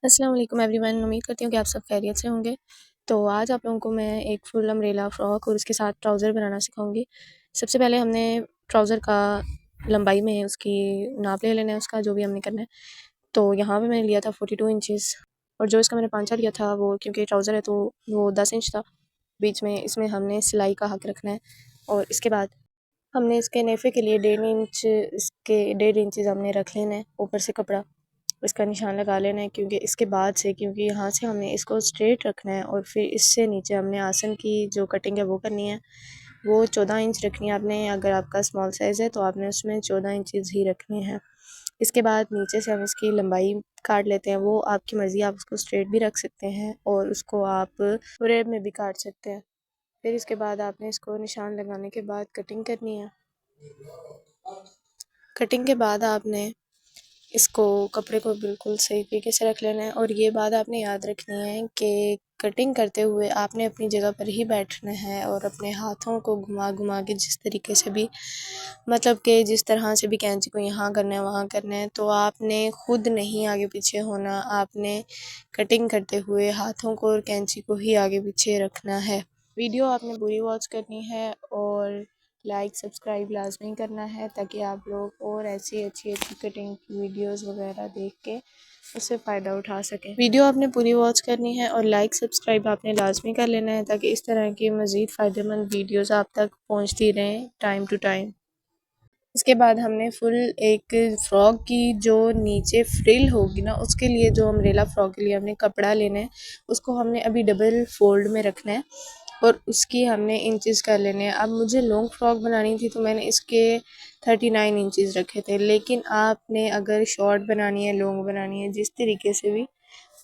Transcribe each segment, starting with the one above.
अस्सलाम वालेकुम एवरीवन। उम्मीद करती हूँ कि आप सब खैरियत से होंगे। तो आज आप लोगों को मैं एक फुल अम्ब्रेला फ़्रॉक और उसके साथ ट्राउज़र बनाना सिखाऊंगी। सबसे पहले हमने ट्राउज़र का लंबाई में उसकी नाप ले लेना है, उसका जो भी हमने करना है। तो यहाँ पे मैंने लिया था 42 इंचेस और जो इसका मैंने पांचा लिया था वो, क्योंकि ट्राउज़र है तो वो 10 इंच था। बीच में इसमें हमने सिलाई का हक रखना है और इसके बाद हमने इसके नेफे के लिए 1.5 इंच, इसके 1.5 इंचेस हमने रख लेना है ऊपर से कपड़ा, इसका निशान लगा लेना है। क्योंकि इसके बाद से, क्योंकि यहाँ से हमने इसको स्ट्रेट रखना है और फिर इससे नीचे हमने आसन की जो कटिंग है वो करनी है। वो 14 इंच रखनी है आपने। अगर आपका स्मॉल साइज़ है तो आपने उसमें 14 इंचेस ही रखने हैं। इसके बाद नीचे से हम इसकी लंबाई काट लेते हैं, वो आपकी मर्ज़ी, आप उसको स्ट्रेट भी रख सकते हैं और उसको आप रेब में भी काट सकते हैं। फिर इसके बाद आपने इसको निशान लगाने के बाद कटिंग करनी है। कटिंग के बाद आपने इसको कपड़े को बिल्कुल सही तरीके से रख लेना है। और ये बात आपने याद रखनी है कि कटिंग करते हुए आपने अपनी जगह पर ही बैठना है और अपने हाथों को घुमा घुमा के जिस तरीके से भी, मतलब कि जिस तरह से भी कैंची को यहाँ करना है वहाँ करना है। तो आपने खुद नहीं आगे पीछे होना, आपने कटिंग करते हुए हाथों को और कैंची को ही आगे पीछे रखना है। वीडियो आपने पूरी वॉच करनी है और लाइक सब्सक्राइब लाजमी करना है, ताकि आप लोग और ऐसी अच्छी अच्छी कटिंग की वीडियोस वगैरह देख के उससे फ़ायदा उठा सकें। वीडियो आपने पूरी वॉच करनी है और लाइक सब्सक्राइब आपने लाजमी कर लेना है, ताकि इस तरह की मज़ीद फ़ायदेमंद वीडियोस आप तक पहुंचती रहें टाइम टू टाइम। इसके बाद हमने फुल एक फ़्रॉक की जो नीचे फ्रिल होगी ना, उसके लिए जो अम्ब्रेला फ़्रॉक के लिए हमने कपड़ा लेना है, उसको हमने अभी डबल फोल्ड में रखना है और उसकी हमने इंचेस कर लेने हैं। अब मुझे लॉन्ग फ्रॉक बनानी थी तो मैंने इसके 39 इंचेस रखे थे, लेकिन आपने अगर शॉर्ट बनानी है, लॉन्ग बनानी है, जिस तरीके से भी,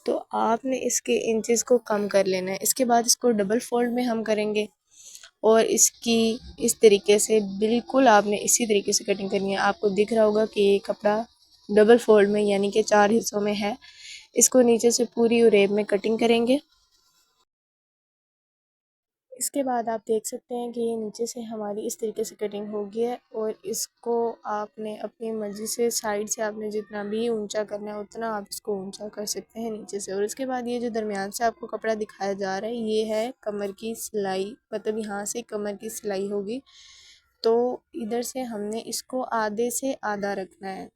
तो आपने इसके इंचेस को कम कर लेना है। इसके बाद इसको डबल फोल्ड में हम करेंगे और इसकी इस तरीके से बिल्कुल आपने इसी तरीके से कटिंग करनी है। आपको दिख रहा होगा कि ये कपड़ा डबल फोल्ड में यानी कि 4 हिस्सों में है। इसको नीचे से पूरी उरेब में कटिंग करेंगे। इसके बाद आप देख सकते हैं कि ये नीचे से हमारी इस तरीके से कटिंग हो गई है और इसको आपने अपनी मर्ज़ी से साइड से आपने जितना भी ऊंचा करना है उतना आप इसको ऊंचा कर सकते हैं नीचे से। और इसके बाद ये जो दरमियान से आपको कपड़ा दिखाया जा रहा है ये है कमर की सिलाई, मतलब यहाँ से कमर की सिलाई होगी। तो इधर से हमने इसको आधे से आधा रखना है।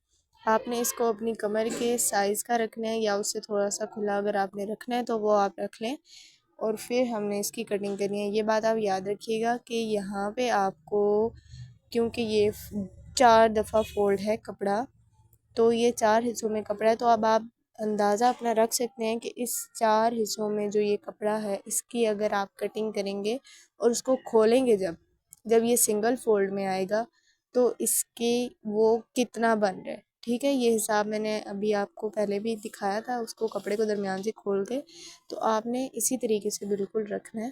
आपने इसको अपनी कमर के साइज़ का रखना है या उससे थोड़ा सा खुला अगर आपने रखना है तो वो आप रख लें। और फिर हमने इसकी कटिंग करनी है। ये बात आप याद रखिएगा कि यहाँ पे आपको, क्योंकि ये 4 दफ़ा फोल्ड है कपड़ा, तो ये 4 हिस्सों में कपड़ा है, तो अब आप अंदाज़ा अपना रख सकते हैं कि इस 4 हिस्सों में जो ये कपड़ा है इसकी अगर आप कटिंग करेंगे और उसको खोलेंगे जब जब ये सिंगल फोल्ड में आएगा तो इसकी वो कितना बन रहा है। ठीक है, ये हिसाब मैंने अभी आपको पहले भी दिखाया था, उसको कपड़े को दरमियान से खोल के। तो आपने इसी तरीके से बिल्कुल रखना है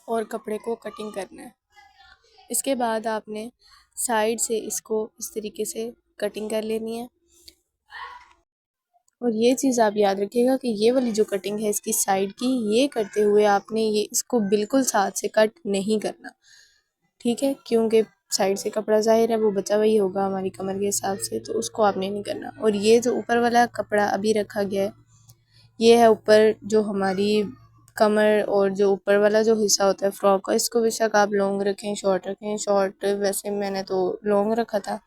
और कपड़े को कटिंग करना है। इसके बाद आपने साइड से इसको इस तरीके से कटिंग कर लेनी है। और ये चीज़ आप याद रखिएगा कि ये वाली जो कटिंग है इसकी साइड की, ये करते हुए आपने ये इसको बिल्कुल साथ से कट नहीं करना। ठीक है, क्योंकि साइड से कपड़ा ज़ाहिर है वो बचा वही होगा हमारी कमर के हिसाब से, तो उसको आपने नहीं करना। और ये जो ऊपर वाला कपड़ा अभी रखा गया है ये है ऊपर जो हमारी कमर, और जो ऊपर वाला जो हिस्सा होता है फ्रॉक का, इसको बेशक आप लॉन्ग रखें शॉर्ट रखें। शॉर्ट वैसे मैंने तो लॉन्ग रखा था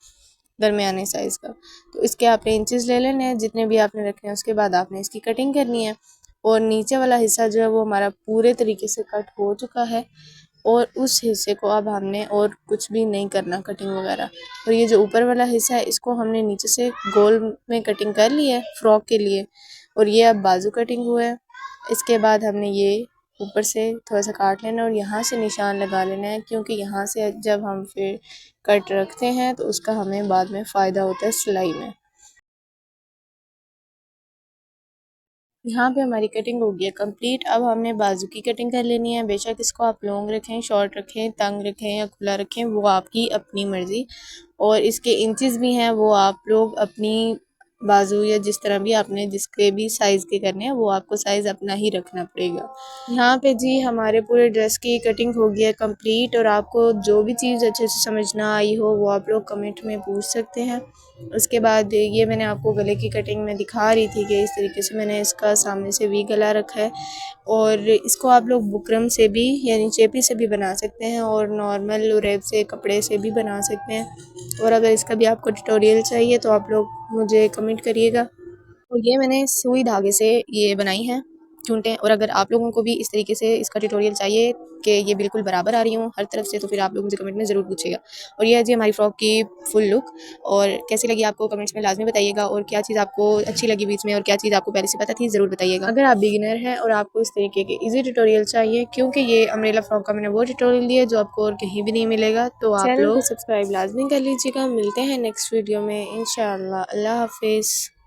दरमियाने साइज़ का। तो इसके आपने इंचेस ले लेने हैं जितने भी आपने रखने हैं। उसके बाद आपने इसकी कटिंग करनी है और नीचे वाला हिस्सा जो है वो हमारा पूरे तरीके से कट हो चुका है और उस हिस्से को अब हमने और कुछ भी नहीं करना कटिंग वगैरह। और ये जो ऊपर वाला हिस्सा है इसको हमने नीचे से गोल में कटिंग कर ली है फ्रॉक के लिए और ये अब बाजू कटिंग हुआ है। इसके बाद हमने ये ऊपर से थोड़ा सा काट लेना और यहाँ से निशान लगा लेना है, क्योंकि यहाँ से जब हम फिर कट रखते हैं तो उसका हमें बाद में फ़ायदा होता है सिलाई में। यहाँ पे हमारी कटिंग हो गई है कंप्लीट। अब हमने बाजू की कटिंग कर लेनी है। बेशक इसको आप लॉन्ग रखें, शॉर्ट रखें, तंग रखें या खुला रखें, वो आपकी अपनी मर्ज़ी। और इसके इंचेस भी हैं वो आप लोग अपनी बाजू या जिस तरह भी आपने जिसके भी साइज़ के करने हैं वो आपको साइज़ अपना ही रखना पड़ेगा। यहाँ पे जी हमारे पूरे ड्रेस की कटिंग हो गई है कंप्लीट, और आपको जो भी चीज़ अच्छे से समझ ना आई हो वो आप लोग कमेंट में पूछ सकते हैं। उसके बाद ये मैंने आपको गले की कटिंग में दिखा रही थी कि इस तरीके से मैंने इसका सामने से वी गला रखा है, और इसको आप लोग बुकरम से भी यानी चेपी से भी बना सकते हैं और नॉर्मल रेब से कपड़े से भी बना सकते हैं। और अगर इसका भी आपको ट्यूटोरियल चाहिए तो आप लोग मुझे कमेंट करिएगा। और ये मैंने सुई धागे से ये बनाई हैं चूंटें, और अगर आप लोगों को भी इस तरीके से इसका ट्यूटोरियल चाहिए कि ये बिल्कुल बराबर आ रही हूँ हर तरफ से, तो फिर आप लोग मुझे कमेंट में ज़रूर पूछिएगा। और ये है जी हमारी फ़्रॉक की फुल लुक, और कैसी लगी आपको कमेंट्स में लाजमी बताइएगा, और क्या चीज़ आपको अच्छी लगी बीच में और क्या चीज़ आपको पहले से पता थी ज़रूर बताइएगा। अगर आप बिगिनर हैं और आपको इस तरीके के ईजी ट्यूटोरियल चाहिए, क्योंकि ये अम्ब्रेला फ्रॉक का मैंने वो ट्यूटोरियल दिया जो आपको और कहीं भी नहीं मिलेगा, तो आप चैनल को सब्सक्राइब लाजमी कर लीजिएगा। मिलते हैं नेक्स्ट वीडियो में इंशाअल्लाह। अल्लाह हाफिज़।